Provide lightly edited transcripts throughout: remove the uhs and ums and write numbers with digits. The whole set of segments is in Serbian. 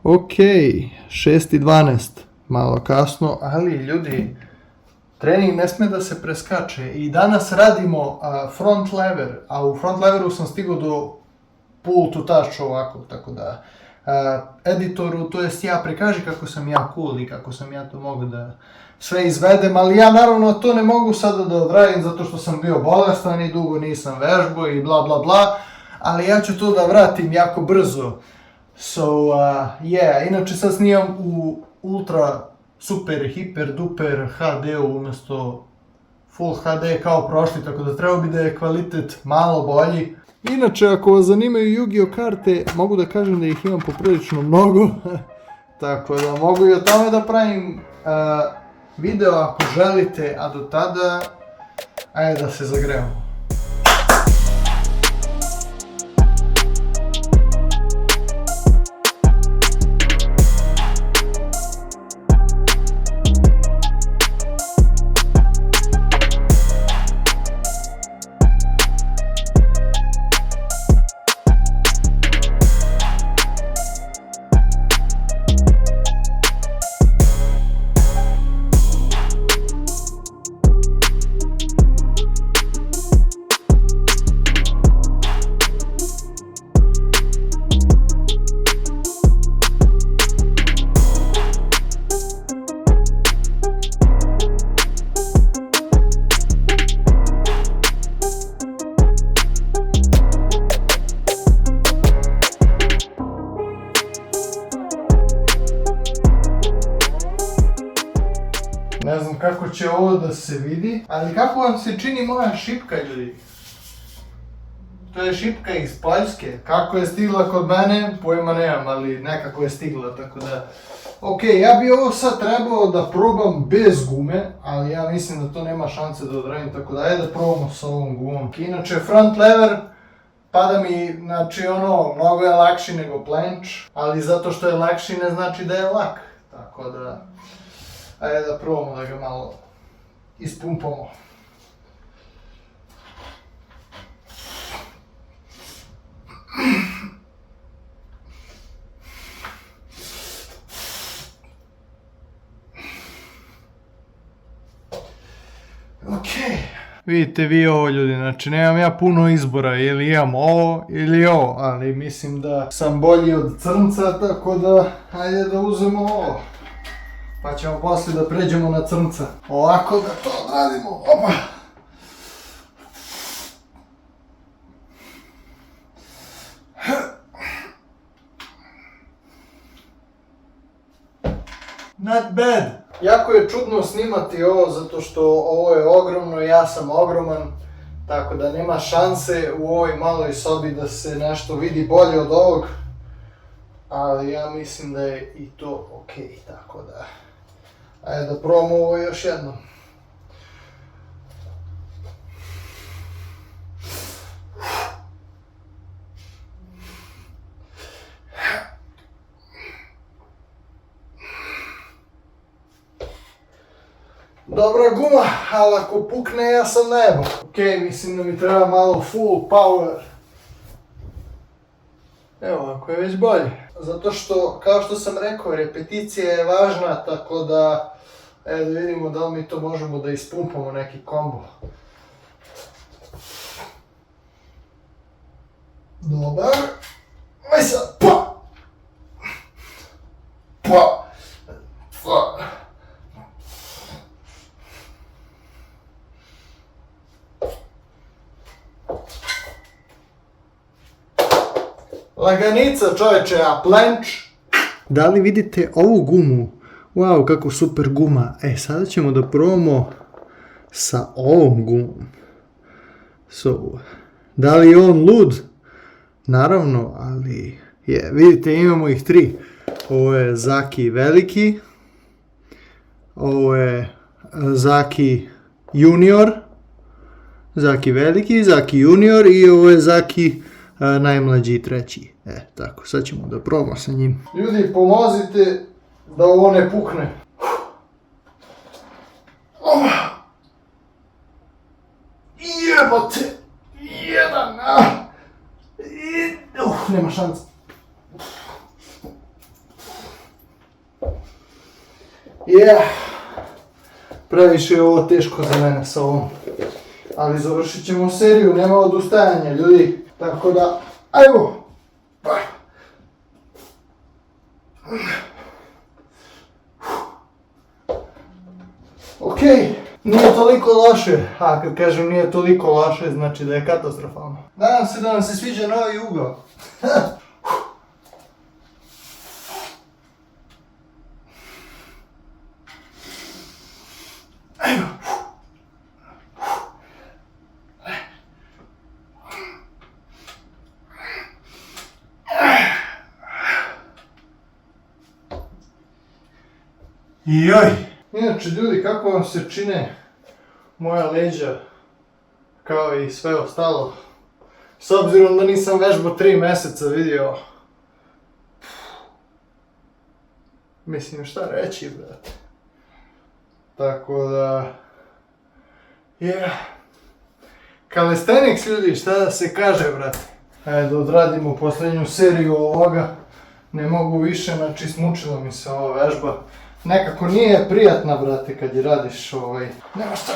Ok, 6:12, malo kasno, ali ljudi, trening ne sme da se preskače i danas radimo front lever, a u front leveru sam stigao do pull to touch ovako, tako da editoru, to jest ja, prikaži kako sam ja cool i kako sam ja to mogu da sve izvedem, ali ja naravno to ne mogu sada da odradim zato što sam bio bolestan i dugo nisam vežbao i bla bla bla, ali ja ću to da vratim jako brzo. So, yeah, inače sad snimam u ultra super, hiper, duper HD-u umjesto Full HD kao prošli, tako da treba bi da je kvalitet malo bolji. Inače, ako vas zanimaju Yu-Gi-Oh karte, mogu da kažem da ih imam poprilično mnogo, tako da mogu i o tome da pravim video ako želite, a do tada, ajde da se zagrevamo. Ne znam kako će ovo da se vidi, ali kako vam se čini moja šipka, ljudi? To je šipka iz Poljske. Kako je stigla kod mene, pojma nemam, ali nekako je stigla, tako da... Ok, ja bi ovo sad trebao da probam bez gume, ali ja mislim da to nema šanse da odradim, tako da ajde da probamo sa ovom gumom. Inače, front lever pada mi, znači ono, mnogo je lakši nego planche, ali zato što je lakši ne znači da je lak, tako da... Ajde da probamo da ga malo ispumpamo. Okej. Vidite vi ovo, ljudi, znači nemam ja puno izbora, ili imam ovo ili ovo, ali mislim da sam bolji od crnca, tako da ajde da uzmemo ovo. Pa ćemo poslije da pređemo na crnca. Ovako da to odradimo. Opa! Not bad! Jako je čudno snimati ovo zato što ovo je ogromno, ja sam ogroman. Tako da nema šanse u ovoj maloj sobi da se nešto vidi bolje od ovog. Ali ja mislim da je i to okej, tako da... Ajde da probamo ovo još jednom. Dobra guma, ali ako pukne ja sam nebo. Okej, mislim da mi treba malo full power. Evo, ako je već bolje. Zato što, kao što sam rekao, repeticija je važna, tako da... Evo da vidimo da li mi to možemo da ispumpamo neki kombo. Dobar. Aj sad, pa! Pa! Pa! Laganica, čovječe, a planche? Da li vidite ovu gumu? Wow, kako super guma. Sada ćemo da probamo sa ovom gumom. So, da li je on lud? Naravno, ali vidite, imamo ih tri. Ovo je Zaki veliki. Ovo je Zaki junior. Zaki veliki, Zaki junior i ovo je Zaki najmlađi i treći. Tako, sad ćemo da probamo sa njim. Ljudi, pomozite da ovo ne pukne. Jebote! Jedan! Nema šanse. Previše je ovo teško za mene sa ovom. Ali završit ćemo seriju, nema odustajanja ljudi. Tako da, ajmo! Ok, nije toliko loše, a kad kažem nije toliko loše, znači da je katastrofalno. Nadam se da vam se sviđa novi ugao. Joj! Inače ljudi, kako vam se čine moja leđa, kao i sve ostalo? S obzirom da nisam vežbao 3 meseca vidio... Mislim, šta reći, brate? Tako da... Calisthenics, ljudi, šta da se kaže, brate? Ajde, odradimo posljednju seriju ovoga. Ne mogu više, znači smučila mi se ova vežba. Nekako nije prijatna, brate, kad je radiš Nema šta.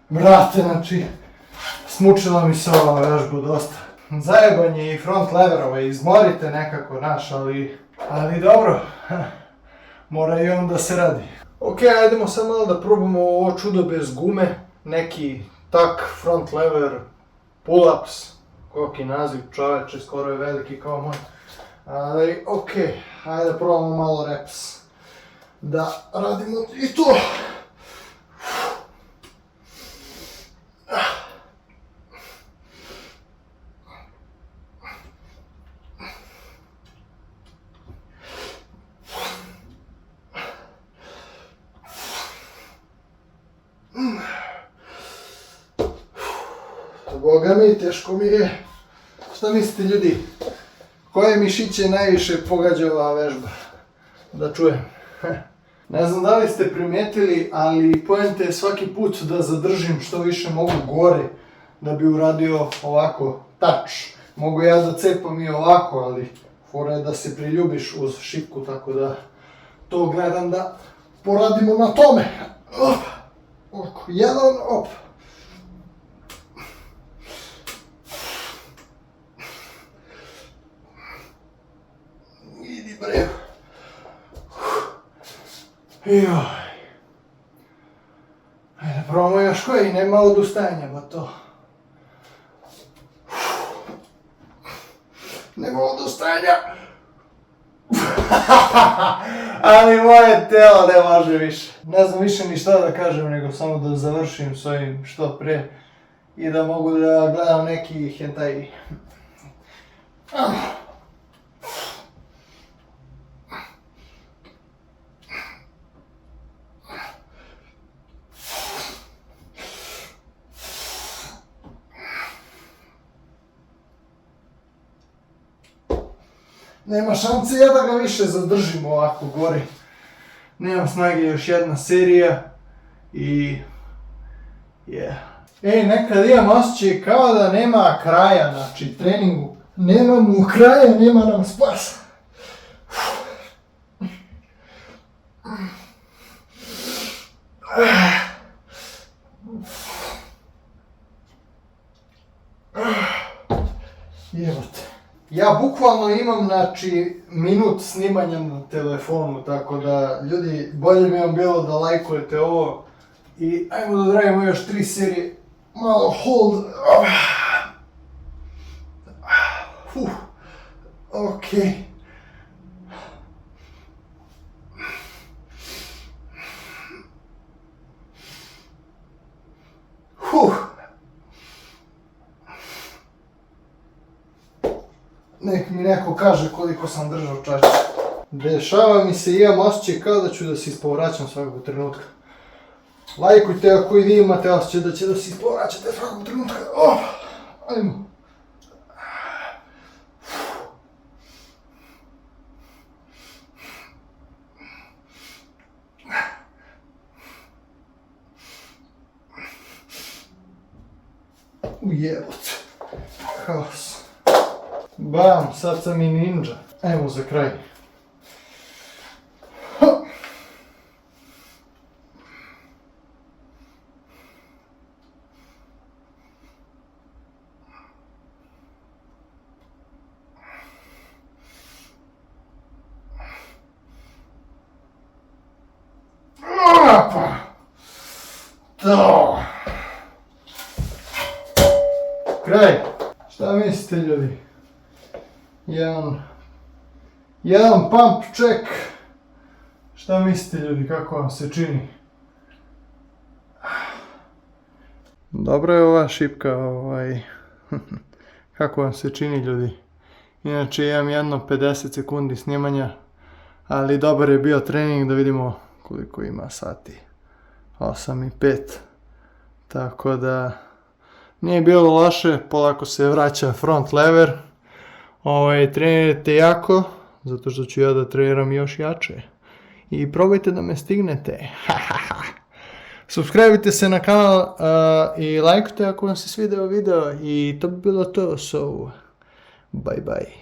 Brate, znači, smučila mi se ova vežba dosta. Zajebanje i front leverova, izmorite nekako naš, ali dobro. Mora i on da se radi. Ok, ajdemo sad malo da probamo ovo čudo bez gume. Neki tak, front lever, pull-ups. Koliki naziv, čoveče, skoro je veliki kao moj. Ali, ok, ajde da probamo malo reps. Da radimo i to. Boga mi, teško mi je. Šta mislite ljudi? Koje mišiće najviše pogađa ova vežba? Da čujem. Ne znam da li ste primijetili, ali poenta je svaki put da zadržim što više mogu gore da bi uradio ovako touch. Mogu ja da cepam i ovako, ali fora je da se priljubiš uz šipku, tako da to gledam da poradimo na tome. Ovako, jedan, op. Idi bre. Joj. Ajde, probamo još koji, nema odustajanja, ba to. Nema odustajanja. Ali moje telo ne može više. Ne znam više ni šta da kažem, nego samo da završim s ovim što pre. I da mogu da gledam neki hentai. Nema šanse ja da ga više zadržim ovako gori. Nemam snage, još jedna serija. I... nekad imam osjećaj kao da nema kraja, znači treningu. Nema mu kraja, nema nam spasa. Jebote. Ja bukvalno imam, znači, minut snimanja na telefonu, tako da, ljudi, bolje bi vam bilo da lajkujete ovo i ajmo da odradimo još 3 serije. Malo hold. Okej. Nek mi neko kaže koliko sam držao čačić. Dešava mi se i imam osjećaj kao da ću da se ispovraćam svakog trenutka. Lajkujte ako i vi imate osjećaj da će da se ispovraćate svakog trenutka. Ajmo. Ujebote. Haos. Bam, sad sam i ninja. Ajmo za kraj. To. Kraj. Šta mislite ljudi? Jedan pump check. Šta mislite ljudi, kako vam se čini? Dobra je ova šipka, kako vam se čini ljudi? Inače imam jedno 50 sekundi snimanja, ali dobar je bio trening, da vidimo koliko ima sati. 8:05. Tako da nije bilo loše, polako se vraća front lever. Trenirajte jako, zato što ću ja da treniram još jače. I probajte da me stignete. Subscribe-ite se na kanal i lajkujte ako vam se svideo video i to bi bilo to. So, bye bye.